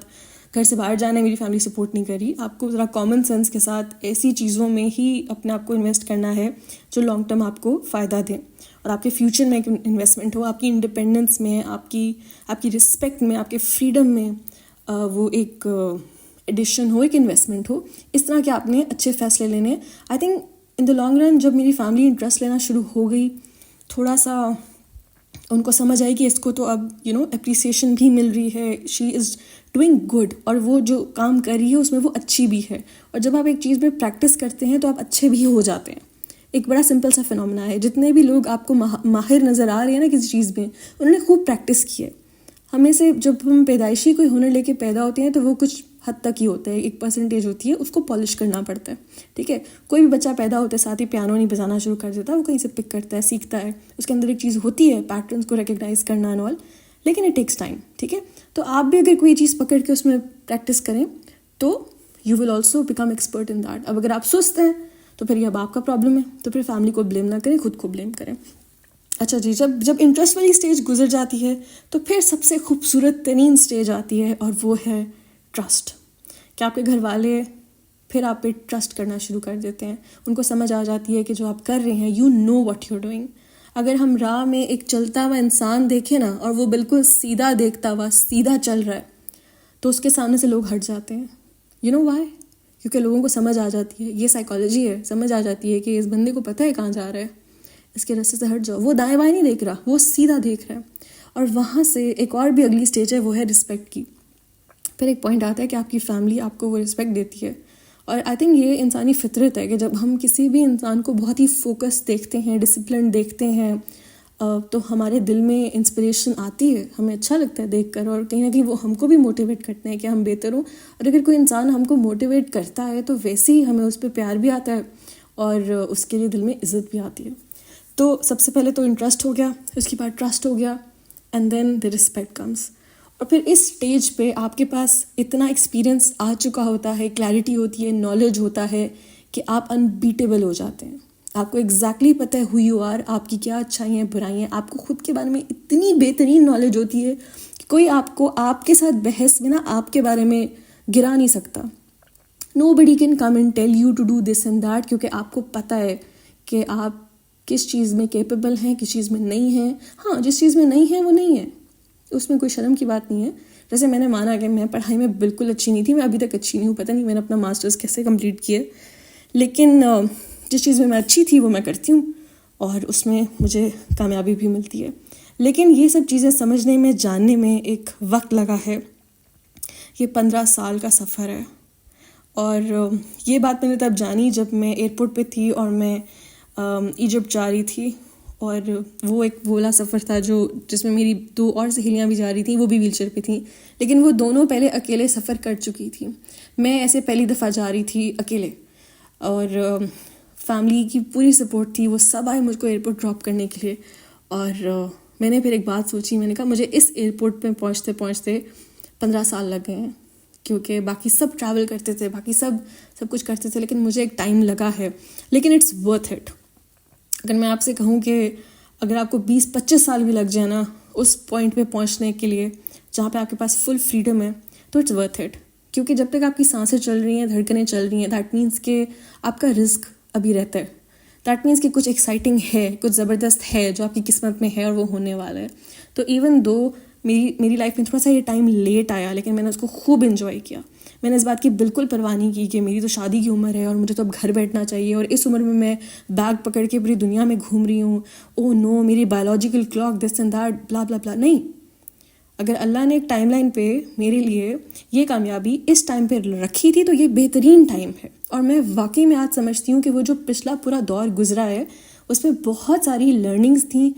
گھر سے باہر جانا ہے, میری فیملی سپورٹ نہیں کر رہی. آپ کو ذرا کامن سینس کے ساتھ ایسی چیزوں میں ہی اپنے آپ کو انویسٹ کرنا ہے جو لانگ ٹرم آپ کو فائدہ دیں اور آپ کے فیوچر میں ایک انویسٹمنٹ ہو, آپ کی انڈیپینڈنس میں, آپ کی رسپیکٹ میں, آپ کے فریڈم میں وہ ایک ایڈیشن ہو, ایک انویسٹمنٹ ہو. اس طرح کے آپ نے اچھے فیصلے لینے. I think in the long run جب میری فیملی انٹرسٹ لینا شروع ہو گئی, تھوڑا سا ان کو سمجھ آئی کہ اس کو تو اب اپریسیشن بھی مل رہی ہے, شی از ڈوئنگ گڈ, اور وہ جو کام کر رہی ہے اس میں وہ اچھی بھی ہے. اور جب آپ ایک چیز میں پریکٹس کرتے ہیں تو آپ اچھے بھی ہو جاتے ہیں. ایک بڑا سمپل سا فینومنا ہے, جتنے بھی لوگ آپ کو ماہر نظر آ رہے ہیں نا کسی چیز میں, انہوں نے خوب پریکٹس کی ہے. ہمیں سے جب ہم پیدائشی کوئی ہنر لے کے پیدا ہوتے ہیں تو وہ کچھ حد تک ہی ہوتا ہے, ایک پرسنٹیج ہوتی ہے, اس کو پالش کرنا پڑتا ہے. ٹھیک ہے, کوئی بھی بچہ پیدا ہوتا ہے ساتھ ہی پیانو نہیں بجانا شروع کر دیتا, وہ کہیں سے پک کرتا ہے, سیکھتا ہے, اس کے اندر ایک چیز ہوتی ہے پیٹرنس کو ریکگنائز کرنا اینڈ آل, لیکن اٹ ٹیکس ٹائم. ٹھیک ہے, تو آپ بھی اگر کوئی چیز پکڑ کے اس میں پریکٹس کریں تو you will also become expert in that. اب اگر آپ سست ہیں تو پھر یہ اب آپ کا پرابلم ہے, تو پھر فیملی کو بلیم نہ کریں, خود کو بلیم کریں. اچھا جی, جب انٹرسٹ والی اسٹیج گزر جاتی ہے تو پھر سب سے خوبصورت ترین اسٹیج آتی ہے, اور وہ ہے ٹرسٹ. کہ آپ کے گھر والے پھر آپ پہ ٹرسٹ کرنا شروع کر دیتے ہیں. ان کو سمجھ آ جاتی ہے کہ جو آپ کر رہے ہیں you know what you doing. اگر ہم راہ میں ایک چلتا ہوا انسان دیکھیں نا اور وہ بالکل سیدھا دیکھتا ہوا سیدھا چل رہا ہے تو اس کے سامنے سے لوگ ہٹ جاتے ہیں. You know why? کیونکہ لوگوں کو سمجھ آ جاتی ہے, یہ سائیکالوجی ہے, سمجھ آ جاتی ہے کہ اس بندے کو پتہ ہے کہاں جا رہا ہے, اس کے راستے سے ہٹ جاؤ. وہ دائیں بائیں نہیں دیکھ رہا, وہ سیدھا دیکھ رہا ہے. اور وہاں سے ایک اور بھی اگلی اسٹیج ہے, وہ ہے رسپیکٹ کی. پھر ایک پوائنٹ آتا ہے کہ آپ کی فیملی آپ کو وہ رسپیکٹ دیتی ہے. اور آئی تھنک یہ انسانی فطرت ہے کہ جب ہم کسی بھی انسان کو بہت ہی فوکس دیکھتے ہیں, ڈسپلن دیکھتے ہیں, تو ہمارے دل میں انسپریشن آتی ہے, ہمیں اچھا لگتا ہے دیکھ کر, اور کہیں نہ کہیں وہ ہم کو بھی موٹیویٹ کرتے ہیں کہ ہم بہتر ہوں. اور اگر کوئی انسان ہم کو موٹیویٹ کرتا ہے تو ویسے ہی ہمیں اس پہ پیار بھی آتا ہے اور اس کے لیے دل میں عزت بھی آتی ہے. تو سب سے پہلے تو انٹرسٹ ہو گیا, اس کے بعد ٹرسٹ ہو گیا, اینڈ دین دا رسپیکٹ کمس. اور پھر اس اسٹیج پہ آپ کے پاس اتنا ایکسپیرئنس آ چکا ہوتا ہے, کلیئرٹی ہوتی ہے, نالج ہوتا ہے کہ آپ انبیٹیبل ہو جاتے ہیں. آپ کو ایگزیکٹلی پتہ ہے ہو یو آر, آپ کی کیا اچھائی ہیں, برائی ہیں. آپ کو خود کے بارے میں اتنی بہترین نالج ہوتی ہے کہ کوئی آپ کو آپ کے ساتھ بحث میں نا آپ کے بارے میں گرا نہیں سکتا. Nobody can come and tell you to do this and that, کیونکہ آپ کو پتہ ہے کہ آپ کس چیز میں کیپیبل ہیں, کس چیز میں نہیں ہیں. ہاں, جس چیز میں نہیں ہیں وہ نہیں ہے, اس میں کوئی شرم کی بات نہیں ہے. جیسے میں نے مانا کہ میں پڑھائی میں بالکل اچھی نہیں تھی, میں ابھی تک اچھی نہیں ہوں, پتہ نہیں میں نے اپنا ماسٹرز کیسے کمپلیٹ کیے, لیکن جس چیز میں اچھی تھی وہ میں کرتی ہوں اور اس میں مجھے کامیابی بھی ملتی ہے. لیکن یہ سب چیزیں سمجھنے میں, جاننے میں ایک وقت لگا ہے. یہ 15 سال کا سفر ہے. اور یہ بات میں نے تب جانی جب میں ایئرپورٹ پہ تھی اور میں ایجپٹ جا رہی تھی, اور وہ ایک بولا سفر تھا جس میں میری 2 اور سہیلیاں بھی جا رہی تھیں, وہ بھی ویل چیئر پہ تھیں, لیکن وہ دونوں پہلے اکیلے سفر کر چکی تھیں. میں ایسے پہلی دفعہ جا رہی تھی اکیلے, اور فیملی کی پوری سپورٹ تھی, وہ سب آئے مجھ کو ایئرپورٹ ڈراپ کرنے کے لیے. اور میں نے پھر ایک بات سوچی, میں نے کہا مجھے اس ایئرپورٹ پہ پہنچتے پہنچتے 15 سال لگ گئے ہیں, کیونکہ باقی سب ٹریول کرتے تھے, باقی سب کچھ کرتے تھے, لیکن مجھے ایک ٹائم لگا ہے. لیکن اٹس ورتھ اٹ. اگر میں آپ سے کہوں کہ اگر آپ کو 20-25 سال بھی لگ جائے نا اس پوائنٹ پہ پہنچنے کے لیے جہاں پہ آپ کے پاس فل فریڈم ہے, تو اٹس ورتھ اٹ. کیونکہ جب تک آپ کی سانسیں چل رہی ہیں, دھڑکنیں چل رہی ہیں, دیٹ مینس کہ آپ کا رزق ابھی رہتا ہے. دیٹ مینس کہ کچھ ایکسائٹنگ ہے, کچھ زبردست ہے جو آپ کی قسمت میں ہے اور وہ ہونے والا ہے. تو ایون دو میری لائف میں تھوڑا سا یہ ٹائم لیٹ آیا, لیکن میں نے اس کو خوب انجوائے کیا. میں نے اس بات کی بالکل پرواہ نہیں کی کہ میری تو شادی کی عمر ہے اور مجھے تو اب گھر بیٹھنا چاہیے, اور اس عمر میں بیگ پکڑ کے پوری دنیا میں گھوم رہی ہوں, او نو میری biological clock this and that بلا بلا بلا. نہیں, اگر اللہ نے ایک ٹائم لائن پہ میرے لیے یہ کامیابی اس ٹائم پہ رکھی تھی تو یہ بہترین ٹائم ہے. اور میں واقعی میں آج سمجھتی ہوں کہ وہ جو پچھلا پورا دور گزرا ہے اس میں بہت ساری لرننگز تھیں.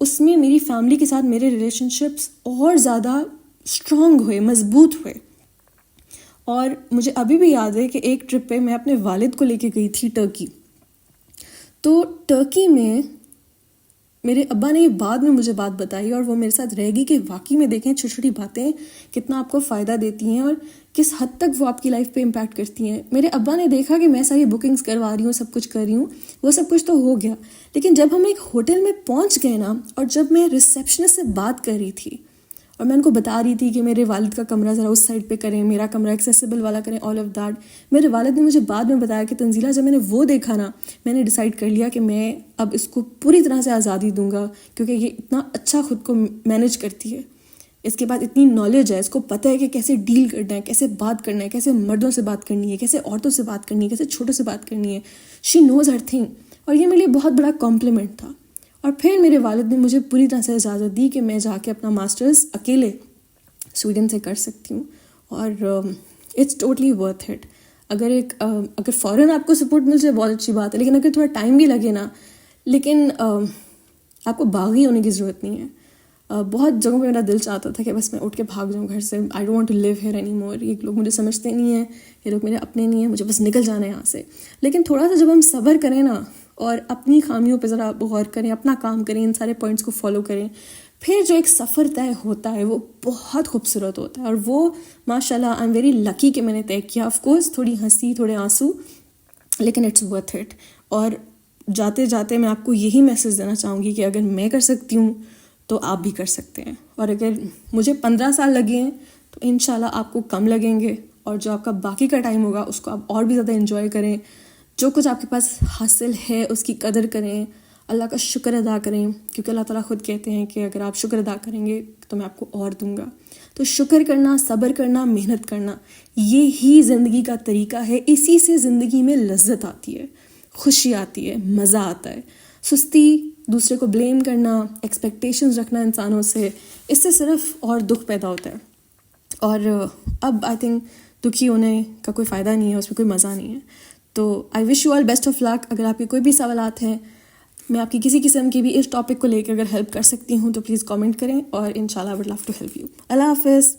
اس میں میری فیملی کے ساتھ میرے ریلیشن شپس اور زیادہ اسٹرانگ ہوئے, مضبوط ہوئے. اور مجھے ابھی بھی یاد ہے کہ ایک ٹرپ پہ میں اپنے والد کو لے کے گئی تھی ٹرکی. تو ٹرکی میں میرے ابا نے بعد میں مجھے بات بتائی اور وہ میرے ساتھ رہ گئی کہ واقعی میں دیکھیں چھوٹی چھوٹی باتیں کتنا آپ کو فائدہ دیتی ہیں اور کس حد تک وہ آپ کی لائف پہ امپیکٹ کرتی ہیں. میرے ابا نے دیکھا کہ میں ساری بکنگز کروا رہی ہوں, سب کچھ کر رہی ہوں, وہ سب کچھ تو ہو گیا, لیکن جب ہم ایک ہوٹل میں پہنچ گئے نا, اور جب میں ریسیپشنسٹ سے بات کر رہی تھی اور میں ان کو بتا رہی تھی کہ میرے والد کا کمرہ ذرا اس سائڈ پہ کریں, میرا کمرہ ایکسیسیبل والا کریں, آل آف دیٹ, میرے والد نے مجھے بعد میں بتایا کہ تنزیلہ جب میں نے وہ دیکھا نا, میں نے ڈیسائیڈ کر لیا کہ میں اب اس کو پوری طرح سے آزادی دوں گا, کیونکہ یہ اتنا اچھا خود کو مینیج کرتی ہے, اس کے بعد اتنی نالج ہے, اس کو پتہ ہے کہ کیسے ڈیل کرنا ہے, کیسے بات کرنا ہے, کیسے مردوں سے بات کرنی ہے, کیسے عورتوں سے بات کرنی ہے, کیسے چھوٹوں سے بات کرنی ہے. شی نوز ہر تھنگ. اور یہ میرے لیے بہت بڑا کمپلیمنٹ تھا. اور پھر میرے والد نے مجھے پوری طرح سے اجازت دی کہ میں جا کے اپنا ماسٹرز اکیلے سویڈن سے کر سکتی ہوں, اور اٹس ٹوٹلی ورتھ اٹ. اگر فوراً آپ کو سپورٹ مل جائے بہت اچھی بات ہے, لیکن اگر تھوڑا ٹائم بھی لگے نا, لیکن آپ کو باغی ہونے کی ضرورت نہیں ہے. بہت جگہوں پہ میرا دل چاہتا تھا کہ بس میں اٹھ کے بھاگ جاؤں گھر سے, I don't want to live here anymore, یہ لوگ مجھے سمجھتے نہیں ہیں, یہ لوگ میرے اپنے نہیں ہیں, مجھے بس نکل جانا ہے یہاں سے. لیکن تھوڑا سا جب ہم صبر کریں نا اور اپنی خامیوں پہ ذرا غور کریں, اپنا کام کریں, ان سارے پوائنٹس کو فالو کریں, پھر جو ایک سفر طے ہوتا ہے وہ بہت خوبصورت ہوتا ہے. اور وہ ماشاء اللہ آئی ایم ویری لکی کہ میں نے طے کیا. آف کورس تھوڑی ہنسی, تھوڑے آنسو, لیکن اٹس ورتھ اٹ. اور جاتے جاتے میں آپ کو یہی میسیج دینا چاہوں گی کہ اگر میں کر سکتی ہوں تو آپ بھی کر سکتے ہیں. اور اگر مجھے 15 سال لگے ہیں تو انشاءاللہ آپ کو کم لگیں گے, اور جو آپ کا باقی کا ٹائم ہوگا اس کو آپ اور بھی زیادہ انجوائے کریں. جو کچھ آپ کے پاس حاصل ہے اس کی قدر کریں, اللہ کا شکر ادا کریں، کیونکہ اللہ تعالیٰ خود کہتے ہیں کہ اگر آپ شکر ادا کریں گے تو میں آپ کو اور دوں گا. تو شکر کرنا، صبر کرنا، محنت کرنا، یہ ہی زندگی کا طریقہ ہے. اسی سے زندگی میں لذت آتی ہے، خوشی آتی ہے، مزہ آتا ہے. سستی، دوسرے کو بلیم کرنا، ایکسپیکٹیشنز رکھنا انسانوں سے، اس سے صرف اور دکھ پیدا ہوتا ہے. اور اب آئی تھنک دکھی ہونے کا کوئی فائدہ نہیں ہے، اس میں کوئی مزہ نہیں ہے. تو I wish you all best of luck. اگر آپ کے کوئی بھی سوالات ہیں، میں آپ کی کسی قسم کی بھی اس ٹاپک کو لے کے اگر ہیلپ کر سکتی ہوں تو پلیز کامنٹ کریں، اور انشاءاللہ I would love to help you. اللہ حافظ.